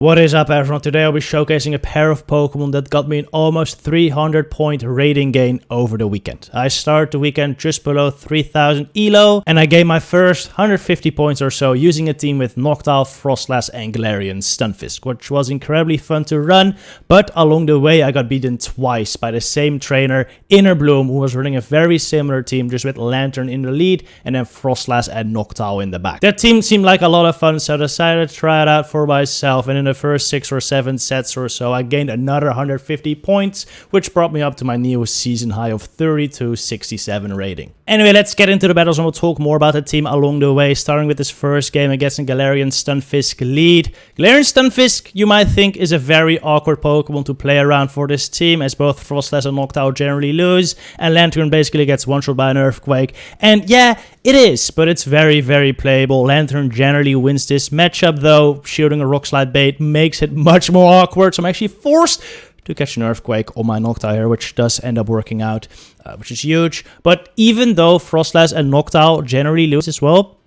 What is up everyone, today I'll be showcasing a pair of Pokemon that got me an almost 300 point rating gain over the weekend. I started the weekend just below 3000 ELO and I gained my first 150 points or so using a team with Noctowl, Froslass and Galarian Stunfisk, which was incredibly fun to run, but along the way I got beaten twice by the same trainer, Inner Bloom, who was running a very similar team just with Lanturn in the lead and then Froslass and Noctowl in the back. That team seemed like a lot of fun, so I decided to try it out for myself, and in the first 6 or 7 sets or so I gained another 150 points, which brought me up to my new season high of 3267 rating. Anyway, let's get into the battles and we'll talk more about the team along the way, starting with this first game against a Galarian Stunfisk lead. Galarian Stunfisk, you might think, is a very awkward Pokemon to play around for this team, as both Froslass and Noctowl generally lose, and Lanturn basically gets one-shot by an Earthquake. And yeah, it is, but it's very, very playable. Lanturn generally wins this matchup, though shielding a Rock Slide bait makes it much more awkward, so I'm actually forced to catch an Earthquake on my Noctowl here, which does end up working out, which is huge. But even though Froslass and Noctowl generally lose as well,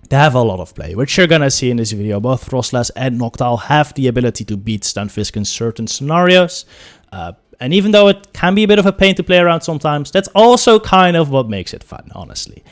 they have a lot of play, which you're gonna see in this video. Both Froslass and Noctowl have the ability to beat Stunfisk in certain scenarios. And even though it can be a bit of a pain to play around sometimes, that's also kind of what makes it fun, honestly.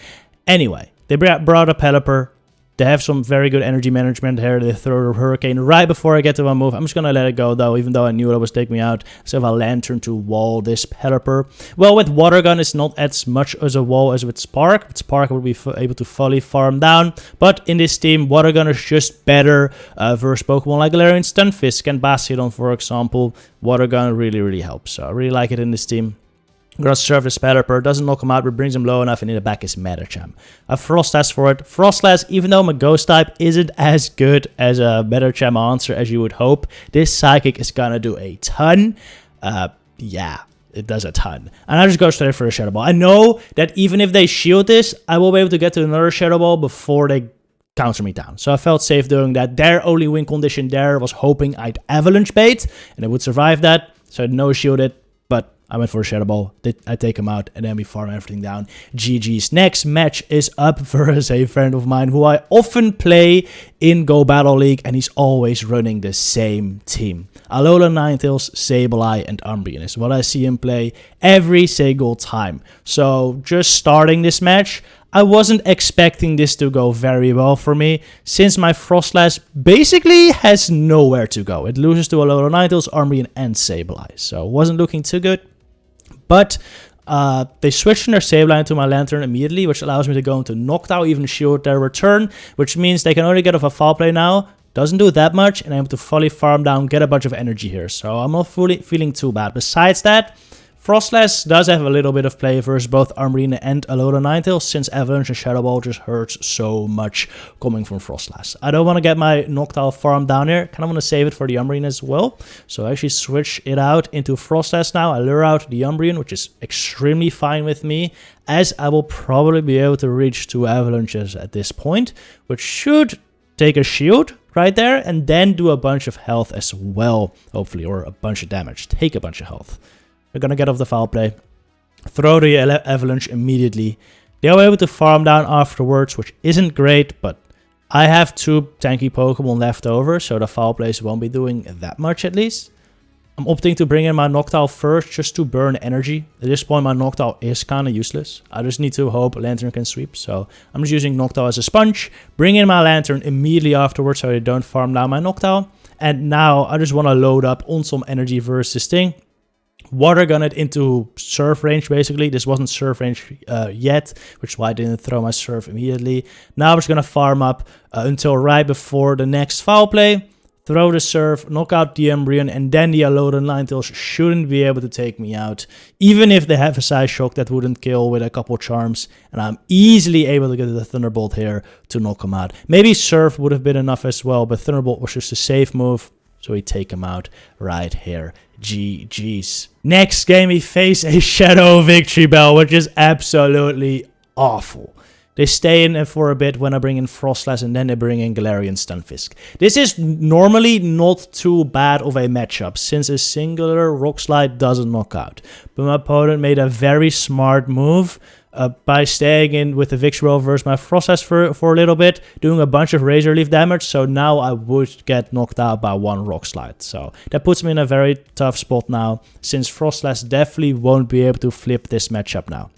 Anyway, they brought up Pelipper. They have some very good energy management here. They throw a Hurricane right before I get to my move. I'm just going to let it go though, even though I knew it was taking me out. So I have a Lanturn to wall this Pelipper. Well, with Water Gun, it's not as much as a wall as with Spark. With Spark, I will be able to fully farm down. But in this team, Water Gun is just better versus Pokemon like Galarian Stunfisk and Bastiodon, for example. Water Gun really, really helps. So I really like it in this team. I'm gonna serve this Pelipper, doesn't knock him out, but brings him low enough, and in the back is Machamp. I have Froslass for it. Froslass, even though my Ghost type isn't as good as a Machamp answer as you would hope, this Psychic is gonna do a ton. Yeah, it does a ton. And I just go straight for a Shadow Ball. I know that even if they shield this, I will be able to get to another Shadow Ball before they counter me down. So I felt safe doing that. Their only win condition there was hoping I'd Avalanche Bait, and I would survive that. So I no shielded, but I went for a Shadow Ball, I take him out, and then we farm everything down. GG's. Next match is up versus a friend of mine who I often play in Go Battle League, and he's always running the same team. Alolan Ninetales, Sableye, and Umbreon is what I see him play every single time. So just starting this match, I wasn't expecting this to go very well for me, since my Froslass basically has nowhere to go. It loses to Alolan Ninetales, Umbreon, and Sableye, so it wasn't looking too good. But they switched their Sableye into my Lanturn immediately, which allows me to go into Noctowl, even shield their return, which means they can only get off a foul play now. Doesn't do that much, and I'm able to fully farm down, get a bunch of energy here. So I'm not fully feeling too bad. Besides that, Froslass does have a little bit of play versus both Umbreon and Alolan Ninetales, since Avalanche and Shadow Ball just hurts so much coming from Froslass. I don't want to get my Noctowl farm down here. Kind of want to save it for the Umbreon as well. So I actually switch it out into Froslass now. I lure out the Umbreon, which is extremely fine with me, as I will probably be able to reach 2 Avalanches at this point, which should take a shield right there and then do a bunch of health as well, hopefully, or a bunch of damage. Take a bunch of health. We're gonna get off the foul play, throw the Avalanche immediately. They'll be able to farm down afterwards, which isn't great, but I have 2 tanky Pokemon left over, so the foul plays won't be doing that much at least. I'm opting to bring in my Noctowl first just to burn energy. At this point, my Noctowl is kind of useless. I just need to hope Lanturn can sweep, so I'm just using Noctowl as a sponge. Bring in my Lanturn immediately afterwards so they don't farm down my Noctowl. And now I just want to load up on some energy versus this thing. Water Gun it into Surf range, basically. This wasn't Surf range yet, which is why I didn't throw my Surf immediately. Now I'm just going to farm up until right before the next foul play. Throw the Surf, knock out the Umbreon, and then the Alolan Ninetales shouldn't be able to take me out. Even if they have a Psy Shock that wouldn't kill with a couple charms. And I'm easily able to get the Thunderbolt here to knock him out. Maybe Surf would have been enough as well, but Thunderbolt was just a safe move. So we take him out right here. GG's. Next game, we face a Shadow Victory Bell, which is absolutely awful. They stay in for a bit when I bring in Froslass, and then they bring in Galarian Stunfisk. This is normally not too bad of a matchup, since a singular Rock Slide doesn't knock out. But my opponent made a very smart move by staying in with the Victreebel versus my Froslass for a little bit, doing a bunch of Razor Leaf damage, so now I would get knocked out by one Rock Slide. So that puts me in a very tough spot now, since Froslass definitely won't be able to flip this matchup now.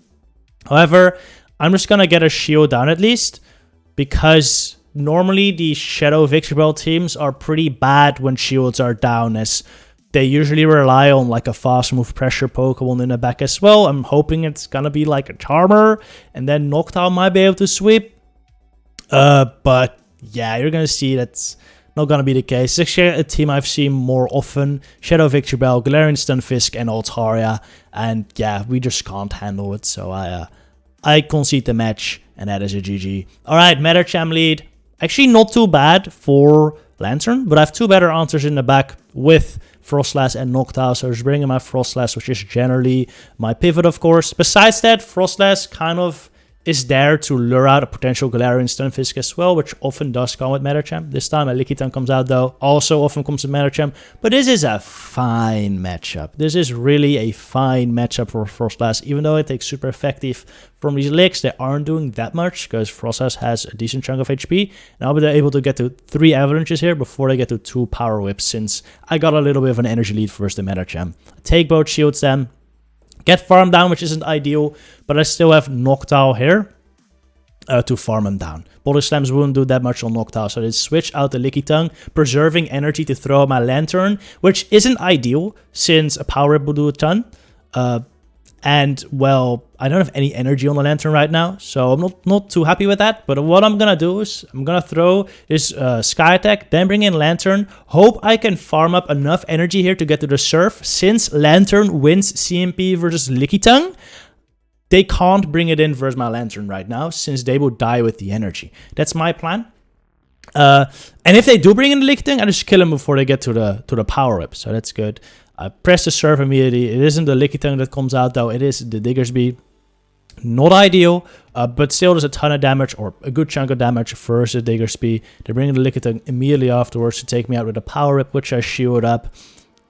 However, I'm just gonna get a shield down at least, because normally the Shadow Victreebel teams are pretty bad when shields are down, as they usually rely on like a fast move pressure Pokemon in the back as well. I'm hoping it's gonna be like a Charmer, and then Noctowl might be able to sweep. But yeah, you're gonna see that's not gonna be the case. It's actually a team I've seen more often. Shadow Victreebel, Galarian Stunfisk, and Altaria. And yeah, we just can't handle it. So I concede the match, and that is a GG. Alright, Machamp lead. Actually not too bad for Lanturn, but I have two better answers in the back with Froslass and Noctowl, so just bringing my Froslass, which is generally my pivot, of course. Besides that, Froslass kind of is there to lure out a potential Galarian Stunfisk as well, which often does come with Machamp. This time a Lickitung comes out though, also often comes with Machamp, but this is a fine matchup. This is really a fine matchup for Froslass, even though it takes super effective from these licks. They aren't doing that much, because Froslass has a decent chunk of HP, and I'll be able to get to 3 avalanches here before they get to 2 power whips, since I got a little bit of an energy lead versus the Machamp. Take both shields then. Get farm down, which isn't ideal, but I still have Noctowl here to farm him down. Body Slams wouldn't do that much on Noctowl, so they switch out the Lickitung, preserving energy to throw at my Lanturn, which isn't ideal, since a Power Whip will do a ton. And, well, I don't have any energy on the Lanturn right now, so I'm not too happy with that. But what I'm going to do is I'm going to throw this Sky Attack, then bring in Lanturn. Hope I can farm up enough energy here to get to the Surf. Since Lanturn wins CMP versus Lickitung, they can't bring it in versus my Lanturn right now, since they will die with the energy. That's my plan. And if they do bring in the Lickitung, I just kill them before they get to the Power Whip, so that's good. I press the Surf immediately. It isn't the Lickitung that comes out though, it is the Diggersby. Not ideal, but still there's a ton of damage, or a good chunk of damage versus the Diggersby. They're bringing the Lickitung immediately afterwards to take me out with a Power Whip, which I shield up.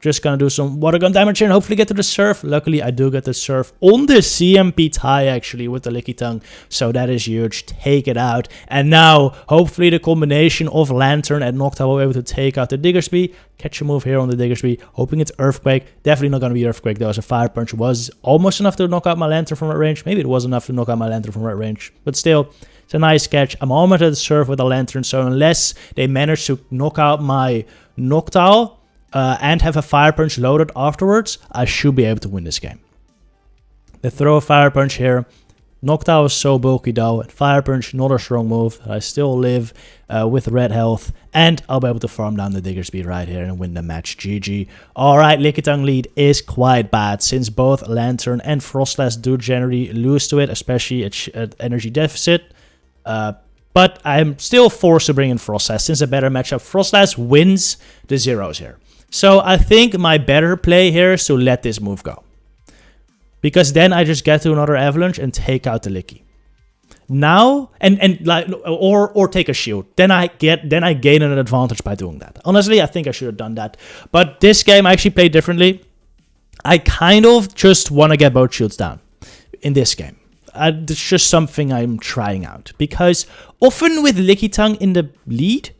Just gonna do some water gun damage here and hopefully get to the Surf. Luckily, I do get the Surf on the CMP tie, actually, with the Lickitung. So that is huge. Take it out. And now, hopefully, the combination of Lanturn and Noctowl will be able to take out the Diggersby. Catch a move here on the Diggersby. Hoping it's Earthquake. Definitely not gonna be Earthquake, though, as a Fire Punch was almost enough to knock out my Lanturn from that range. Maybe it was enough to knock out my Lanturn from that range. But still, it's a nice catch. I'm almost at the Surf with the Lanturn, so unless they manage to knock out my Noctowl, and have a Fire Punch loaded afterwards, I should be able to win this game. They throw a Fire Punch here. Noctowl is so bulky though, and Fire Punch, not a strong move. I still live with red health, and I'll be able to farm down the Diggersby right here and win the match. GG. Alright, Lickitung lead is quite bad, since both Lanturn and Froslass do generally lose to it, especially at energy deficit. But I'm still forced to bring in Froslass, since a better matchup. Froslass wins the zeros here. So I think my better play here is to let this move go, because then I just get to another Avalanche and take out the Licky. Now, and like, or take a shield. Then I gain an advantage by doing that. Honestly, I think I should have done that. But this game I actually played differently. I kind of just want to get both shields down in this game. It's just something I'm trying out, because often with Lickitung in the lead,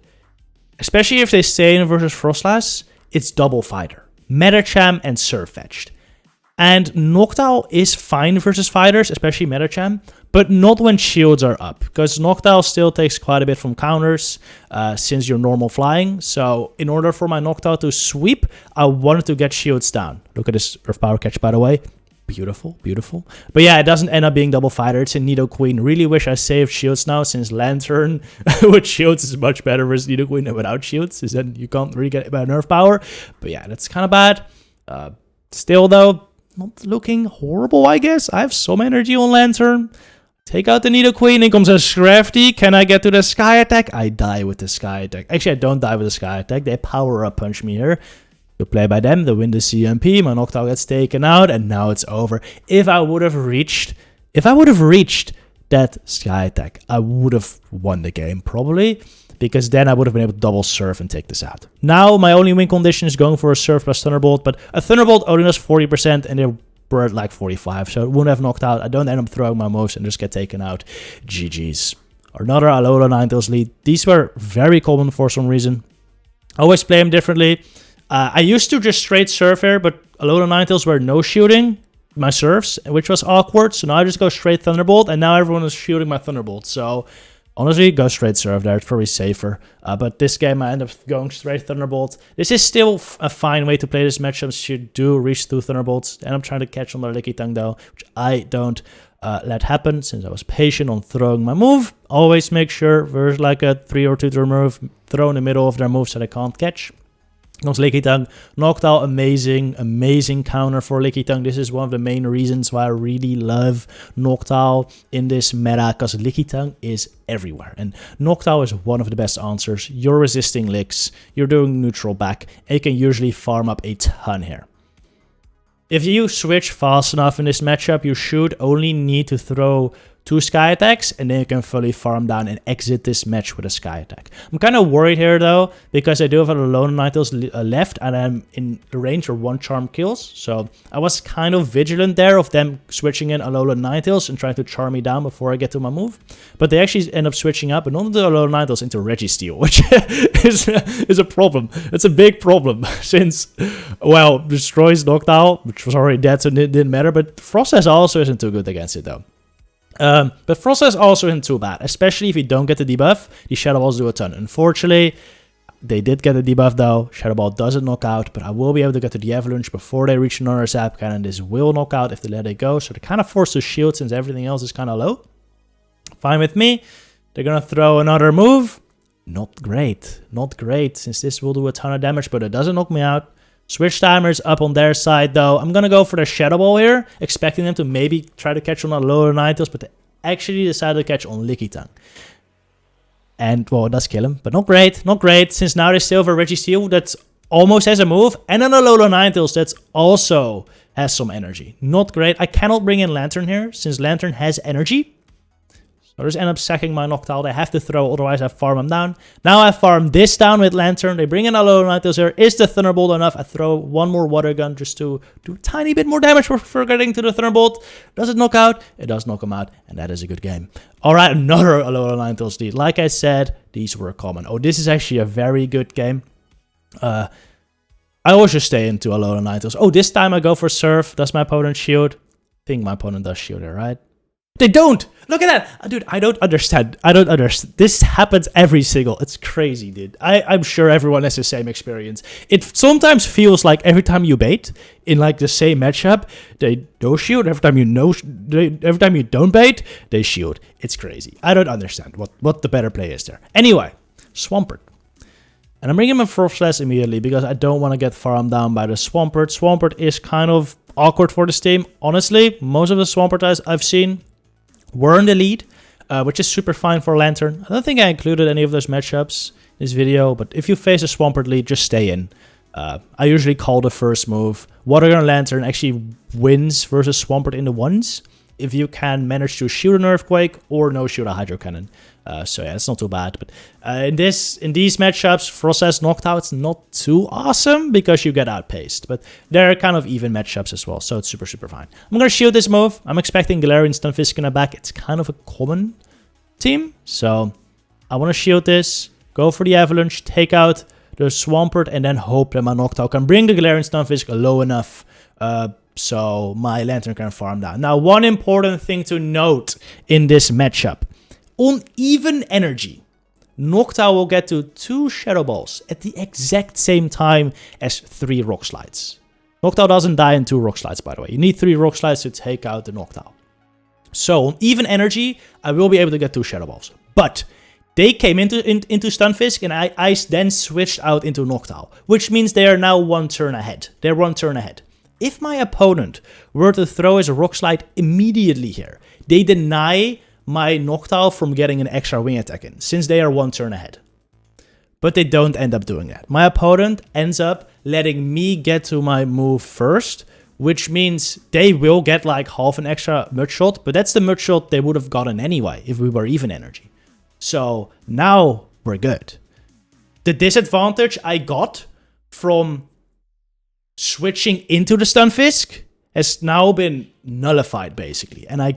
especially if they stay in versus Froslass, it's double fighter, Machamp and Surfetched. And Noctowl is fine versus fighters, especially Machamp, but not when shields are up, because Noctowl still takes quite a bit from counters since you're normal flying. So in order for my Noctowl to sweep, I wanted to get shields down. Look at this Earth Power catch, by the way. Beautiful, beautiful. But yeah, it doesn't end up being double fighter. It's a Nidoqueen. Really wish I saved shields now, since Lanturn with shields is much better versus Nidoqueen than without shields. Is that you can't really get it by Nerf power. But yeah, that's kind of bad. Still though, not looking horrible, I guess. I have some energy on Lanturn. Take out the Nidoqueen. In comes a Scrafty. Can I get to the Sky Attack? I die with the Sky Attack. Actually, I don't die with the Sky Attack. They power up punch me here. Good play by them. They win the CMP. My Noctowl gets taken out, and now it's over. If I would have reached that Sky Attack, I would have won the game probably, because then I would have been able to double Surf and take this out. Now my only win condition is going for a Surf plus Thunderbolt, but a Thunderbolt only does 40%, and they're we're at like 45, so it wouldn't have knocked out. I don't end up throwing my moves and just get taken out. GG's. Another Alolan Ninetales lead. These were very common for some reason. I always play them differently. I used to just straight serve here, but Alolan Ninetales were no shooting my serves, which was awkward. So now I just go straight Thunderbolt, and now everyone is shooting my Thunderbolt. So honestly, go straight serve there. It's probably safer. But this game, I end up going straight Thunderbolt. This is still a fine way to play this matchup. You do reach 2 Thunderbolts. And I'm trying to catch on the Lickitung though, which I don't let happen since I was patient on throwing my move. Always make sure there's like a 3 or 2 turn move, throw in the middle of their moves that I can't catch. Next, Lickitung. Noctowl, amazing counter for Lickitung. This is one of the main reasons why I really love Noctowl in this meta, because Lickitung is everywhere. And Noctowl is one of the best answers. You're resisting licks, you're doing neutral back, and you can usually farm up a ton here. If you switch fast enough in this matchup, you should only need to throw 2 sky attacks, and then you can fully farm down and exit this match with a sky attack. I'm kind of worried here though, because I do have a Alolan Ninetales left, and I'm in the range of 1 charm kills. So I was kind of vigilant there of them switching in Alolan Ninetales and trying to charm me down before I get to my move. But they actually end up switching up, and not the Alolan Ninetales into Registeel, which is a problem. It's a big problem, since, well, destroys Noctowl, which was already dead, so it didn't matter. But Froslass also isn't too good against it though. But Froslass also isn't too bad, especially if you don't get the debuff. The Shadow Balls do a ton. Unfortunately, they did get the debuff though. Shadow Ball doesn't knock out, but I will be able to get to the Avalanche before they reach another Zap Cannon. This will knock out if they let it go, so they're kind of forced to shield since everything else is kind of low. Fine with me. They're gonna throw another move. Not great, since this will do a ton of damage, but it doesn't knock me out. Switch timers up on their side though. I'm gonna go for the Shadow Ball here, expecting them to maybe try to catch on a lower Ninetales, but they actually decided to catch on Lickitung. And, well, it does kill him, but not great, since now they still have a Registeel that almost has a move, and an Alolan Ninetales that also has some energy. Not great. I cannot bring in Lanturn here, since Lanturn has energy. I just end up sacking my Noctowl. They have to throw, otherwise I farm them down. Now I farm this down with Lanturn. They bring in Alolan Ninetales here. Is the Thunderbolt enough? I throw one more Water Gun just to do a tiny bit more damage for getting to the Thunderbolt. Does it knock out? It does knock him out, and that is a good game. Alright, another Alolan Ninetales lead. Like I said, these were common. Oh, this is actually a very good game. I always just stay into Alolan Ninetales. Oh, this time I go for Surf. Does my opponent shield? I think my opponent does shield it, right? They don't! Look at that! Dude, I don't understand. This happens every single... It's crazy, dude. I'm sure everyone has the same experience. It sometimes feels like every time you bait, in like the same matchup, they don't shield. Every time you don't bait, they shield. It's crazy. I don't understand what the better play is there. Anyway, Swampert. And I'm bringing my Froslass immediately because I don't want to get farmed down by the Swampert. Swampert is kind of awkward for this team. Honestly, most of the Swampert I've seen were in the lead, which is super fine for Lanturn. I don't think I included any of those matchups in this video, but if you face a Swampert lead, just stay in. I usually call the first move. Water Gun Lanturn actually wins versus Swampert in the ones if you can manage to shoot an Earthquake or no shoot a Hydro Cannon. So yeah, it's not too bad. But in these matchups, Froslass Noctowl, it's not too awesome because you get outpaced. But they're kind of even matchups as well, so it's super fine. I'm going to shield this move. I'm expecting Galarian Stunfisk in the back. It's kind of a common team, so I want to shield this, go for the Avalanche, take out the Swampert, and then hope that my Noctowl can bring the Galarian Stunfisk low enough so my Lanturn can farm down. Now, one important thing to note in this matchup. On even energy, Noctowl will get to 2 Shadow Balls at the exact same time as 3 Rock Slides. Noctowl doesn't die in 2 Rock Slides, by the way. You need 3 Rock Slides to take out the Noctowl. So, on even energy, I will be able to get 2 Shadow Balls. But they came into Stunfisk, and I then switched out into Noctowl, which means they are now 1 turn ahead. They're 1 turn ahead. If my opponent were to throw his Rock Slide immediately here, they deny my Noctowl from getting an extra wing attack in, since they are 1 turn ahead. But they don't end up doing that. My opponent ends up letting me get to my move first, which means they will get like half an extra Mud Shot, but that's the Mud Shot they would have gotten anyway if we were even energy. So now we're good. The disadvantage I got from switching into the Stunfisk has now been nullified basically. And I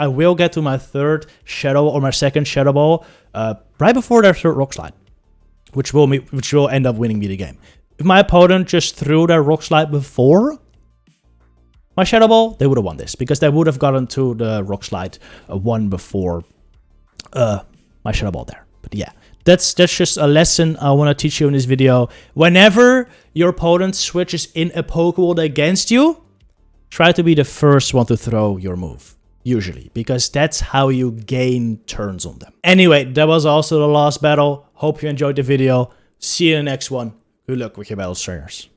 will get to my third Shadow or my second Shadow Ball right before their third Rock Slide, which will end up winning me the game. If my opponent just threw their Rock Slide before my Shadow Ball, they would have won this because they would have gotten to the Rock Slide one before my Shadow Ball there. But yeah, that's just a lesson I want to teach you in this video. Whenever your opponent switches in a Pokeball against you, try to be the first one to throw your move. Usually, because that's how you gain turns on them. Anyway, that was also the last battle. Hope you enjoyed the video. See you in the next one. Good luck with your battle stringers.